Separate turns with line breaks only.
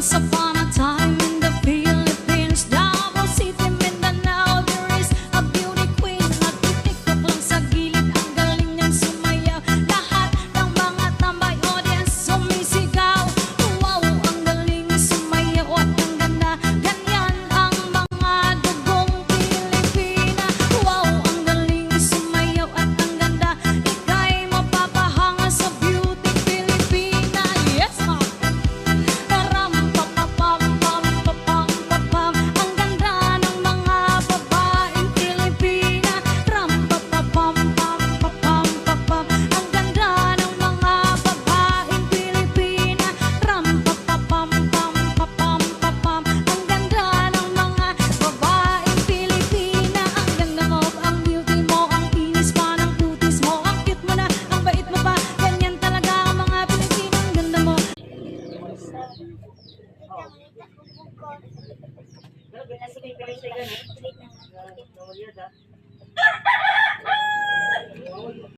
Once upon a time in the Philippines, Davao City, Mindanao, there is a beauty queen. Nagtitiktok lang sa gilid, ang galing niyang sumayaw. Lahat ng mga tambay audience sumisigaw. Wow, ang galing sumayaw at ang ganda. Ganyan ang mga dugong Pilipina. Wow, ang galing sumayaw at ang ganda. Ika'y mapapahanga sa beauty Pilipina. Yes, ma'am. Ram-pa-pa-pam-pam-pa-pam-pa-pam. Ang ganda ng mga babaeng Pilipina. Ram-pa-pa-pam-pam-pa-pam-pa-pam. Ang ganda ng mga babaeng Pilipina. Ram-pa-pa-pam-pam-pa-pam-pa-pam. Ang ganda ng mga babaeng Pilipina. Ang ganda mo, ang beauty mo, ang kinis pa ng kutis mo. Ang cute mo na, ang bait mo pa. Ganyan talaga ang mga Pilipino. Ang ganda mo.
Wala